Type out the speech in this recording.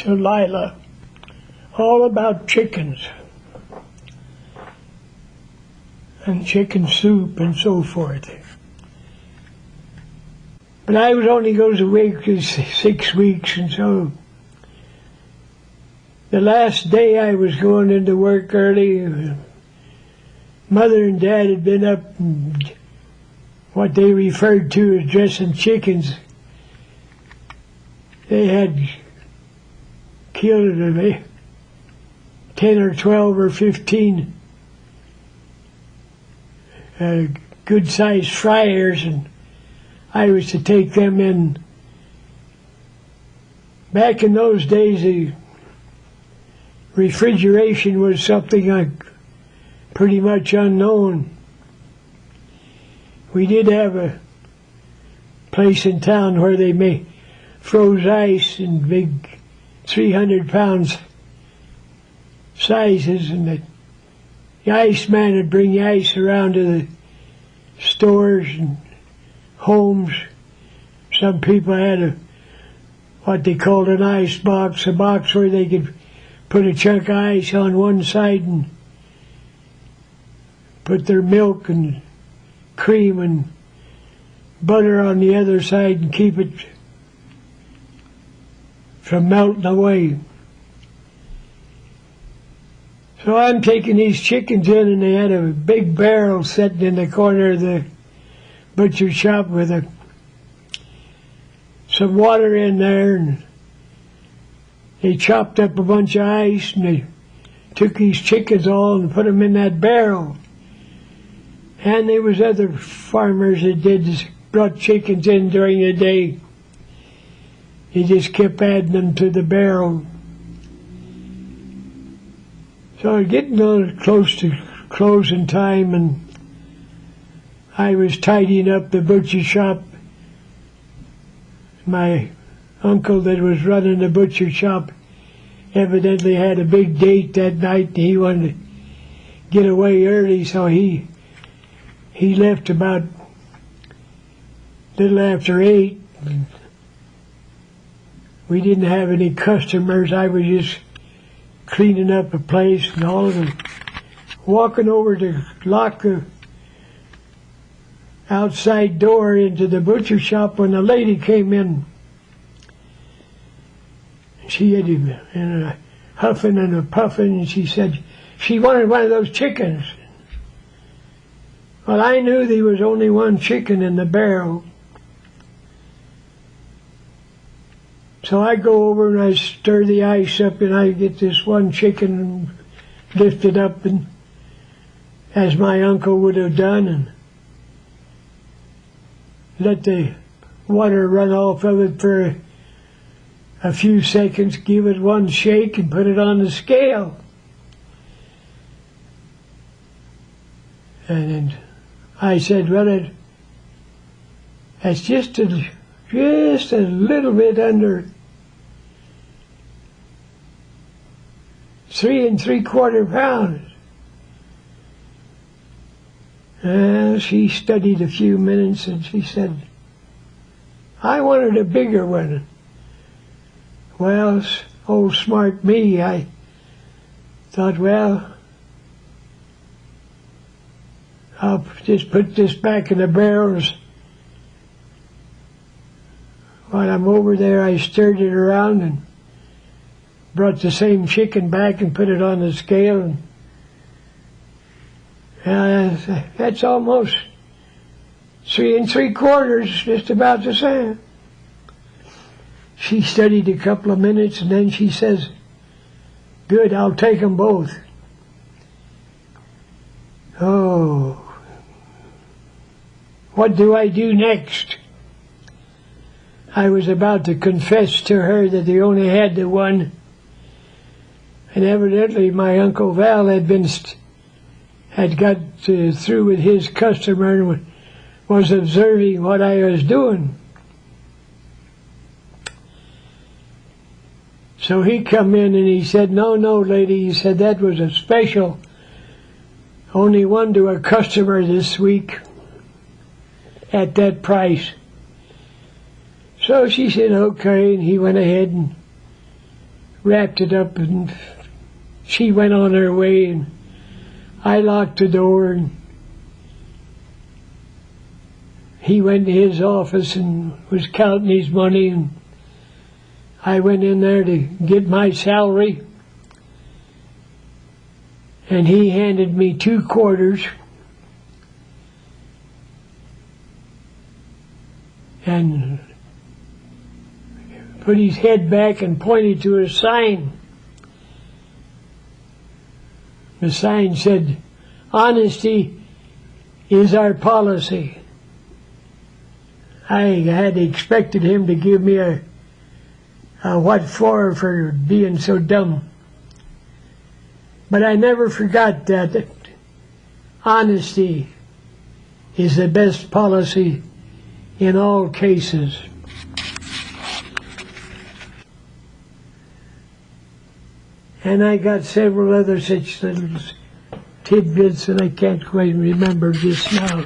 to Lila all about chickens and chicken soup and so forth. But I was only goes away for 6 weeks, and so the last day I was going into work early, Mother and Dad had been up what they referred to as dressing chickens. They had killed 10 or 12 or 15 good-sized fryers, and I was to take them in. Back in those days, the refrigeration was something pretty much unknown. We did have a place in town where they froze ice in big 300 pounds sizes, and the iceman would bring the ice around to the stores and homes. Some people had what they called an ice box, a box where they could put a chunk of ice on one side and put their milk and cream and butter on the other side and keep it from melting away. So I'm taking these chickens in, and they had a big barrel sitting in the corner of the butcher shop with some water in there, and they chopped up a bunch of ice, and they took these chickens all and put them in that barrel. And there was other farmers that brought chickens in during the day. He just kept adding them to the barrel. So I was getting a little close to closing time, and I was tidying up the butcher shop. My uncle that was running the butcher shop evidently had a big date that night, and he wanted to get away early, so he left about a little after 8. We didn't have any customers. I was just cleaning up a place, and all of them walking over to lock the outside door into the butcher shop when a lady came in. She had him in a huffing and a puffing, and she said she wanted one of those chickens. Well, I knew there was only one chicken in the barrel. So I go over and I stir the ice up, and I get this one chicken lifted up, and as my uncle would have done, and let the water run off of it for a few seconds, give it one shake, and put it on the scale. And then I said, well, that's just a little bit under 3 3/4 pounds. She studied a few minutes, and she said, I wanted a bigger one. Well, old smart me, I thought, well, I'll just put this back in the barrels. While I'm over there, I stirred it around and brought the same chicken back and put it on the scale. And that's almost 3 3/4, just about the same. She studied a couple of minutes, and then she says, good, I'll take them both. Oh, what do I do next? I was about to confess to her that they only had the one, and evidently my Uncle Val had got through with his customer and was observing what I was doing. So he come in and he said, no, lady, he said that was a special, only one to a customer this week at that price. So she said, okay, and he went ahead and wrapped it up, and she went on her way, and I locked the door, and he went to his office and was counting his money, and I went in there to get my salary, and he handed me 2 quarters and put his head back and pointed to a sign. The sign said, "Honesty is our policy." I had expected him to give me a what for being so dumb. But I never forgot that honesty is the best policy in all cases. And I got several other such little tidbits that I can't quite remember just now.